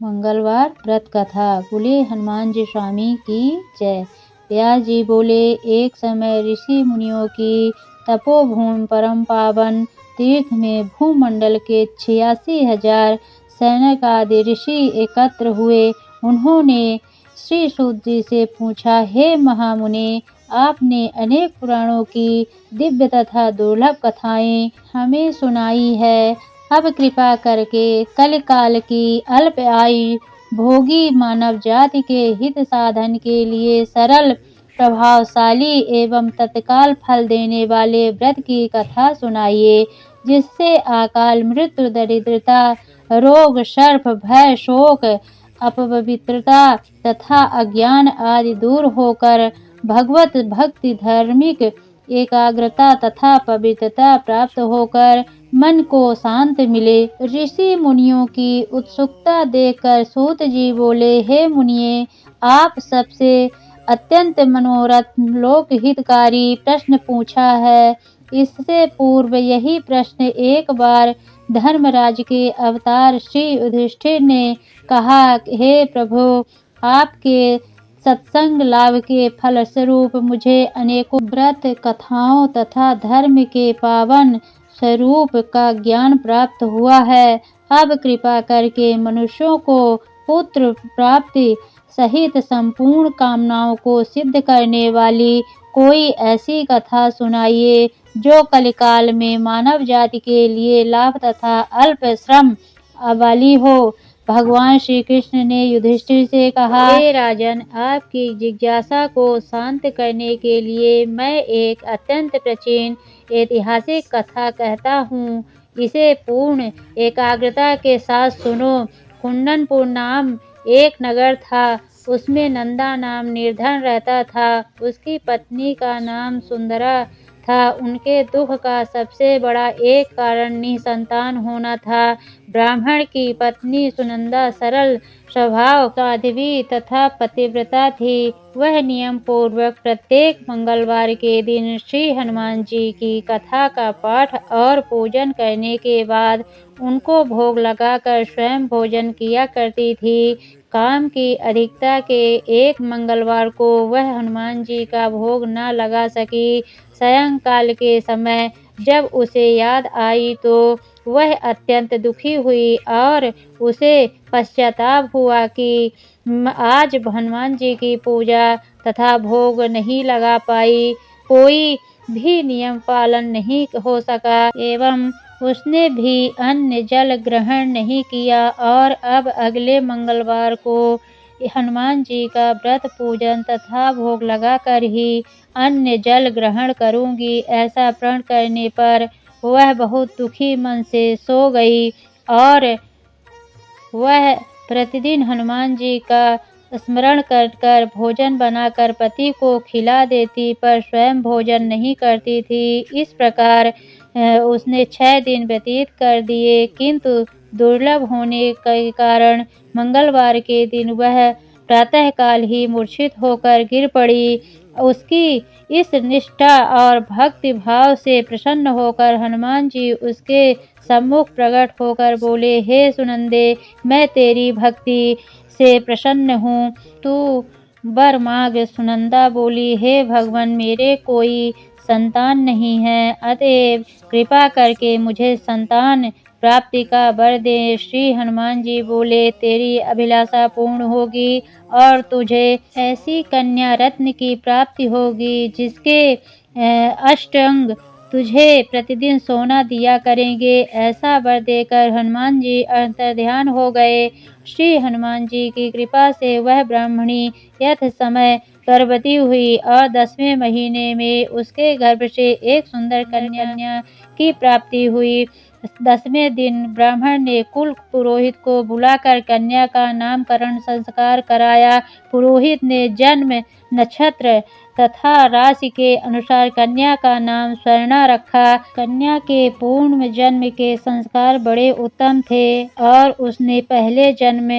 मंगलवार व्रत कथा। बोले हनुमान जी स्वामी की जय। व्यास जी बोले, एक समय ऋषि मुनियों की तपोभूमि परम पावन तीर्थ में भूमंडल के 86,000 सैनिक आदि ऋषि एकत्र हुए। उन्होंने श्री सूत जी से पूछा, हे महामुनि, आपने अनेक पुराणों की दिव्य तथा दुर्लभ कथाएं हमें सुनाई है। अब कृपा करके कलिकाल की अल्प आयु भोगी मानव जाति के हित साधन के लिए सरल, प्रभावशाली एवं तत्काल फल देने वाले व्रत की कथा सुनाइए, जिससे अकाल मृत्यु, दरिद्रता, रोग, सर्प, भय, शोक, अपवित्रता तथा अज्ञान आदि दूर होकर भगवत भक्ति, धार्मिक एकाग्रता तथा पवित्रता प्राप्त होकर मन को शांत मिले। ऋषि मुनियों की उत्सुकता देखकर सूत जी बोले, हे मुनिये, आप सबसे अत्यंत मनोरथ लोकहितकारी प्रश्न पूछा है। इससे पूर्व यही प्रश्न एक बार धर्मराज के अवतार श्री युधिष्ठिर ने कहा, हे प्रभु, आपके सत्संग लाभ के फलस्वरूप मुझे अनेकों व्रत कथाओं तथा धर्म के पावन स्वरूप का ज्ञान प्राप्त हुआ है। अब कृपा करके मनुष्यों को पुत्र प्राप्ति सहित संपूर्ण कामनाओं को सिद्ध करने वाली कोई ऐसी कथा सुनाइए, जो कलिकाल में मानव जाति के लिए लाभ तथा अल्प श्रम वाली हो। भगवान श्री कृष्ण ने युधिष्ठिर से कहा, हे राजन, आपकी जिज्ञासा को शांत करने के लिए मैं एक अत्यंत प्राचीन ऐतिहासिक कथा कहता हूँ। इसे पूर्ण एकाग्रता के साथ सुनो। कुंदनपुर नाम एक नगर था। उसमें नंदा नाम निर्धन रहता था। उसकी पत्नी का नाम सुंदरा था। उनके दुख का सबसे बड़ा एक कारण निसंतान होना था। ब्राह्मण की पत्नी सुनंदा सरल स्वभाव, साध्वी तथा पतिव्रता थी। वह नियम पूर्वक प्रत्येक मंगलवार के दिन श्री हनुमान जी की कथा का पाठ और पूजन करने के बाद उनको भोग लगाकर स्वयं भोजन किया करती थी। काम की अधिकता के एक मंगलवार को वह हनुमान जी का भोग न लगा सकी। सायंकाल के समय जब उसे याद आई तो वह अत्यंत दुखी हुई और उसे पश्चाताप हुआ कि आज हनुमान जी की पूजा तथा भोग नहीं लगा पाई, कोई भी नियम पालन नहीं हो सका एवं उसने भी अन्न जल ग्रहण नहीं किया और अब अगले मंगलवार को हनुमान जी का व्रत पूजन तथा भोग लगाकर ही अन्न जल ग्रहण करूंगी, ऐसा प्रण करने पर वह बहुत दुखी मन से सो गई और वह प्रतिदिन हनुमान जी का स्मरण कर भोजन बनाकर पति को खिला देती, पर स्वयं भोजन नहीं करती थी। इस प्रकार उसने 6 दिन व्यतीत कर दिए, किंतु दुर्लभ होने के कारण मंगलवार के दिन वह प्रातःकाल ही मूर्छित होकर गिर पड़ी। उसकी इस निष्ठा और भक्ति भाव से प्रसन्न होकर हनुमान जी उसके सम्मुख प्रकट होकर बोले, हे सुनंदे, मैं तेरी भक्ति से प्रसन्न हूँ, तू वर मांग। सुनंदा बोली, हे भगवान, मेरे कोई संतान नहीं है, अतएव कृपा करके मुझे संतान प्राप्ति का वर दे। श्री हनुमान जी बोले, तेरी अभिलाषा पूर्ण होगी और तुझे ऐसी कन्या रत्न की प्राप्ति होगी जिसके अष्टांग तुझे प्रतिदिन सोना दिया करेंगे। ऐसा वर देकर हनुमान जी अंतर्ध्यान हो गए। श्री हनुमान जी की कृपा से वह ब्राह्मणी यथ समय गर्भवती हुई और 10वें महीने में उसके गर्भ से एक सुंदर कन्या की प्राप्ति हुई। 10वें दिन ब्राह्मण ने कुल पुरोहित को बुलाकर कन्या का नामकरण संस्कार कराया। पुरोहित ने जन्म नक्षत्र तथा राशि के अनुसार कन्या का नाम स्वर्णा रखा। कन्या के पूर्ण जन्म के संस्कार बड़े उत्तम थे और उसने पहले जन्म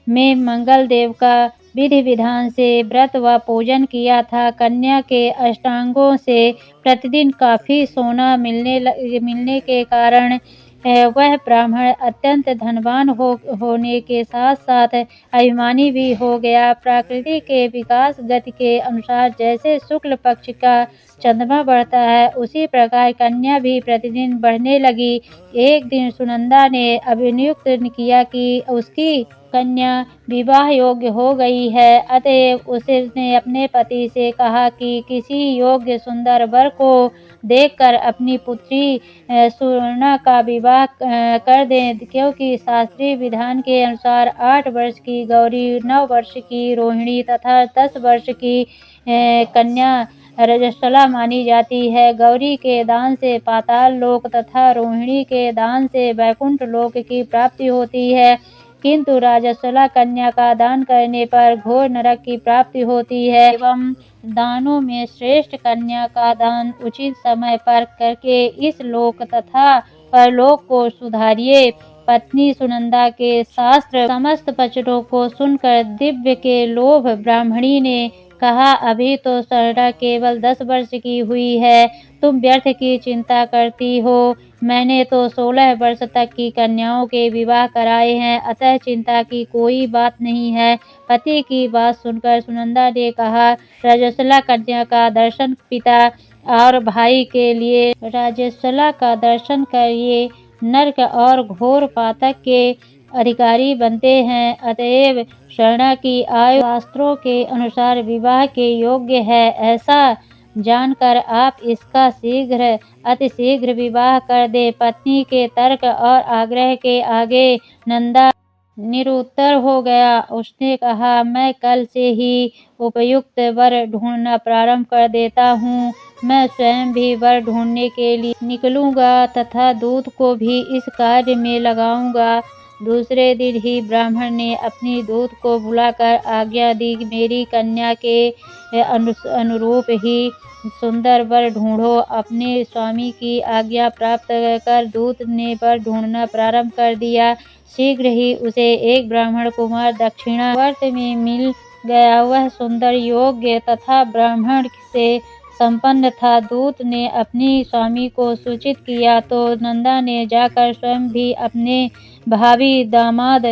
में मंगल देव का विधि विधान से व्रत व पूजन किया था। कन्या के अष्टांगों से प्रतिदिन काफी सोना मिलने के कारण वह ब्राह्मण अत्यंत धनवान होने के साथ साथ अभिमानी भी हो गया। प्रकृति के विकास गति के अनुसार जैसे शुक्ल पक्ष का चंद्रमा बढ़ता है, उसी प्रकार कन्या भी प्रतिदिन बढ़ने लगी। एक दिन सुनंदा ने अभिनियुक्त किया कि उसकी कन्या विवाह योग्य हो गई है, अतएव उसने अपने पति से कहा कि किसी योग्य सुंदर वर को देखकर अपनी पुत्री सुवर्णा का विवाह कर दें, क्योंकि शास्त्रीय विधान के अनुसार 8 वर्ष की गौरी, 9 वर्ष की रोहिणी तथा 10 वर्ष की कन्या रजस्वला मानी जाती है। गौरी के दान से पाताल लोक तथा रोहिणी के दान से वैकुंठ लोक की प्राप्ति होती है, किंतु राजस्वला कन्या का दान करने पर घोर नरक की प्राप्ति होती है। एवं दानों में श्रेष्ठ कन्या का दान उचित समय पर करके इस लोक तथा परलोक को सुधारिए। पत्नी सुनंदा के शास्त्र समस्त वचनों को सुनकर दिव्य के लोभ ब्राह्मणी ने कहा, अभी तो सुनंदा केवल 10 वर्ष की हुई है, तुम व्यर्थ की चिंता करती हो। मैंने तो 16 वर्ष तक की कन्याओं के विवाह कराए हैं, अतः चिंता की कोई बात नहीं है। पति की बात सुनकर सुनंदा ने कहा, रजस्वला कन्या का दर्शन पिता और भाई के लिए रजस्वला का दर्शन करिए नरक और घोर पातक के अधिकारी बनते हैं, अतएव शरणा की आयु शास्त्रों के अनुसार विवाह के योग्य है। ऐसा जानकर आप इसका अतिशीघ्र विवाह कर दे। पत्नी के तर्क और आग्रह के आगे नंदा निरुत्तर हो गया। उसने कहा, मैं कल से ही उपयुक्त वर ढूंढना प्रारंभ कर देता हूँ। मैं स्वयं भी वर ढूंढने के लिए निकलूंगा तथा दूत को भी इस कार्य में लगाऊंगा। दूसरे दिन ही ब्राह्मण ने अपनी दूत को बुलाकर आज्ञा दी, मेरी कन्या के अनुरूप ही सुंदर वर ढूंढो। अपने स्वामी की आज्ञा प्राप्त कर दूत ने वर ढूंढना प्रारंभ कर दिया। शीघ्र ही उसे एक ब्राह्मण कुमार दक्षिणावर्त में मिल गया। वह सुंदर, योग्य तथा ब्राह्मण से संपन्न था। दूत ने अपनी स्वामी को सूचित किया तो नंदा ने जाकर स्वयं भी अपने भावी दामाद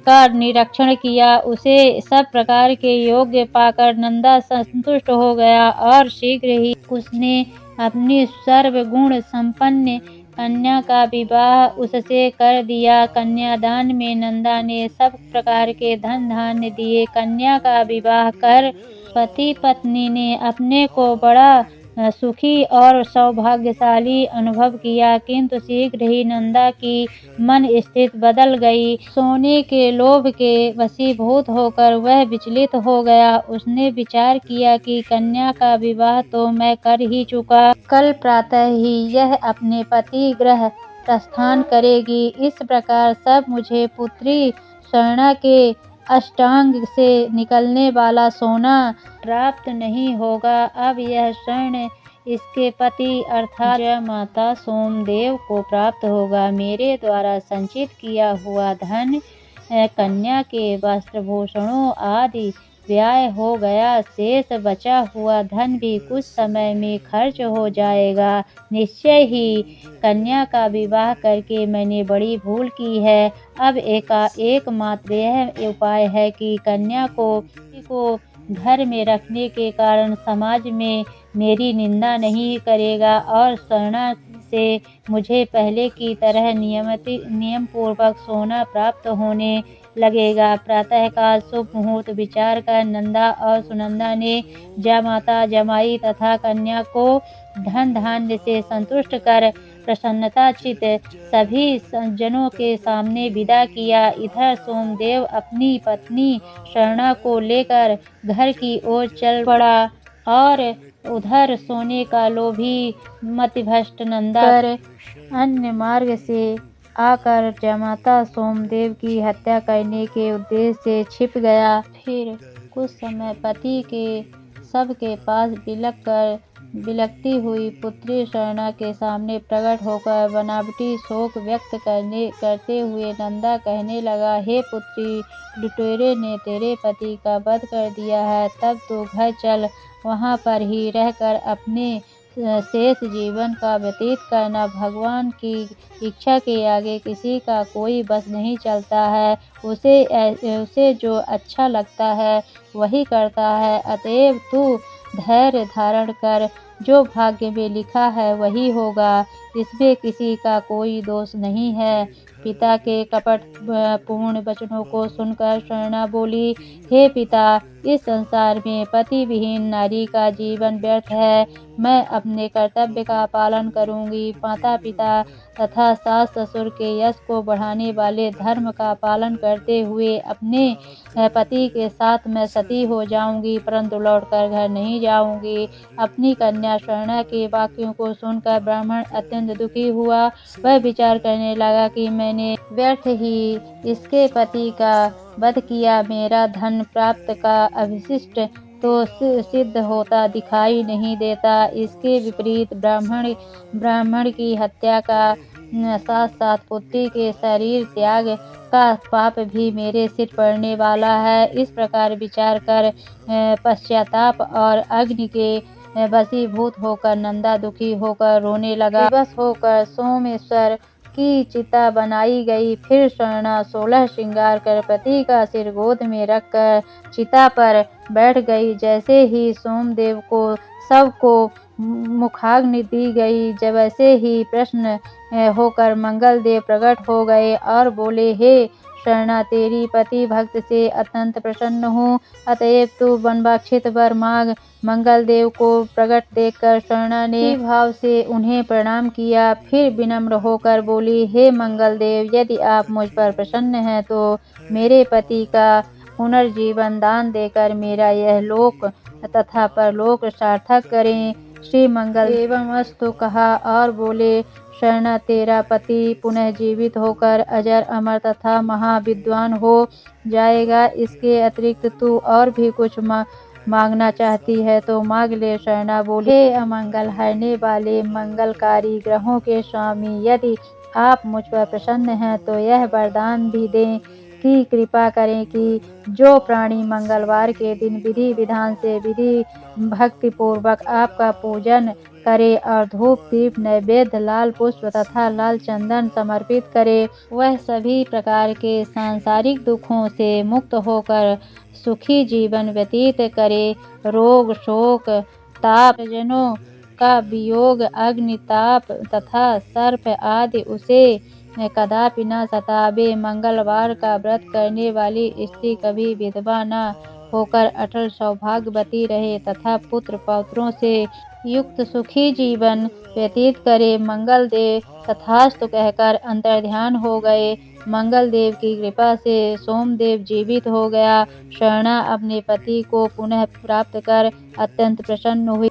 का निरीक्षण किया। उसे सब प्रकार के योग्य पाकर नंदा संतुष्ट हो गया और शीघ्र ही उसने अपनी सर्वगुण संपन्न कन्या का विवाह उससे कर दिया। कन्यादान में नंदा ने सब प्रकार के धन धान्य दिए। कन्या का विवाह कर पति पत्नी ने अपने को बड़ा सुखी और सौभाग्यशाली अनुभव किया, किंतु शीघ्र ही नंदा की मन स्थिति बदल गई। सोने के लोभ के वशीभूत होकर वह विचलित हो गया। उसने विचार किया कि कन्या का विवाह तो मैं कर ही चुका, कल प्रातः ही यह अपने पति गृह प्रस्थान करेगी। इस प्रकार सब मुझे पुत्री स्वर्णा के अष्टांग से निकलने वाला सोना प्राप्त नहीं होगा। अब यह स्वर्ण इसके पति अर्थात माता सोमदेव को प्राप्त होगा। मेरे द्वारा संचित किया हुआ धन, कन्या के वस्त्र भूषणों आदि व्यय हो गया। शेष बचा हुआ धन भी कुछ समय में खर्च हो जाएगा। निश्चय ही कन्या का विवाह करके मैंने बड़ी भूल की है। अब एकमात्र यह उपाय है कि कन्या को घर में रखने के कारण समाज में मेरी निंदा नहीं करेगा और स्वर्णा से मुझे पहले की तरह नियम पूर्वक सोना प्राप्त होने लगेगा। प्रातःकाल शुभ मुहूर्त विचार कर नंदा और सुनंदा ने जमाता जमाई तथा कन्या को धन धान्य से संतुष्ट कर प्रसन्नता चित सभी सज्जनों के सामने विदा किया। इधर सोमदेव अपनी पत्नी स्वर्णा को लेकर घर की ओर चल पड़ा और उधर सोने का लोभी मतिभ्रष्ट नंदा अन्य मार्ग से आकर जमाता सोमदेव की हत्या करने के उद्देश्य से छिप गया। फिर कुछ समय पति के सबके पास बिलखती हुई पुत्री स्वर्णा के सामने प्रकट होकर बनावटी शोक व्यक्त करते हुए नंदा कहने लगा, हे पुत्री, लुटेरे ने तेरे पति का वध कर दिया है। तब तो घर चल, वहाँ पर ही रहकर अपने शेष जीवन का व्यतीत करना भगवान की इच्छा के आगे किसी का कोई बस नहीं चलता है। उसे जो अच्छा लगता है वही करता है। अतएव तू धैर्य धारण कर, जो भाग्य में लिखा है वही होगा, इसमें किसी का कोई दोष नहीं है। पिता के कपट पूर्ण वचनों को सुनकर स्वर्णा बोली, हे पिता, इस संसार में पति विहीन नारी का जीवन व्यर्थ है। मैं अपने कर्तव्य का पालन करूंगी। माता पिता तथा सास ससुर के यश को बढ़ाने वाले धर्म का पालन करते हुए अपने पति के साथ मैं सती हो जाऊंगी, परंतु लौटकर घर नहीं जाऊंगी। अपनी कन्या स्वर्णा के वाक्यों को सुनकर ब्राह्मण अत्यंत दुखी हुआ। वह विचार करने लगा कि मैंने व्यर्थ ही इसके पति का वध किया। मेरा धन प्राप्त का अभिशिष्ट तो सिद्ध होता दिखाई नहीं देता। इसके विपरीत ब्राह्मण की हत्या का साथ साथ पुत्री के शरीर त्याग का पाप भी मेरे सिर पड़ने वाला है। इस प्रकार विचार कर पश्चाताप और अग्नि के वशीभूत होकर नंदा दुखी होकर रोने लगा। विवश होकर सोमेश्वर की चिता बनाई गई। फिर स्वर्णा 16 श्रृंगार कर पति का सिर गोद में रखकर चिता पर बैठ गई। जैसे ही सोमदेव को सबको मुखाग्नि दी गई, वैसे ही प्रसन्न होकर मंगल देव प्रकट हो गए और बोले, हे स्वर्णा, तेरी पति भक्त से अत्यंत प्रसन्न हूँ, अतएव तू वनवाक्षित वर मांग। मंगल देव को प्रकट देखकर स्वर्णा ने भाव से उन्हें प्रणाम किया। फिर विनम्र होकर बोली, हे मंगल देव, यदि आप मुझ पर प्रसन्न हैं तो मेरे पति का पुनर्जीवन दान देकर मेरा यह लोक तथा परलोक सार्थक करें। श्री मंगल एवमस्तु कहा और बोले, स्वर्णा, तेरा पति पुनः जीवित होकर अजर अमर तथा महाविद्वान हो जाएगा। इसके अतिरिक्त तू और भी कुछ मांगना चाहती है तो मांग ले। स्वर्णा बोली, हे अमंगल हरने वाले मंगलकारी ग्रहों के स्वामी, यदि आप मुझ पर प्रसन्न हैं तो यह वरदान भी दें कि कृपा करें कि जो प्राणी मंगलवार के दिन विधि विधान से विधि भक्ति पूर्वक आपका पूजन करे और धूप दीप नैवेद्य लाल पुष्प तथा लाल चंदन समर्पित करे, वह सभी प्रकार के सांसारिक दुखों से मुक्त होकर सुखी जीवन व्यतीत करे। रोग शोक ताप जनों का वियोग अग्नि ताप तथा सर्प आदि उसे कदापि न सतावे। मंगलवार का व्रत करने वाली स्त्री कभी विधवा न होकर अटल सौभाग्यवती रहे तथा पुत्र पौत्रों से युक्त सुखी जीवन व्यतीत करे। मंगल देव तथास्तु कहकर अंतर्ध्यान हो गए। मंगल देव की कृपा से सोमदेव जीवित हो गया। स्वर्णा अपने पति को पुनः प्राप्त कर अत्यंत प्रसन्न हुई।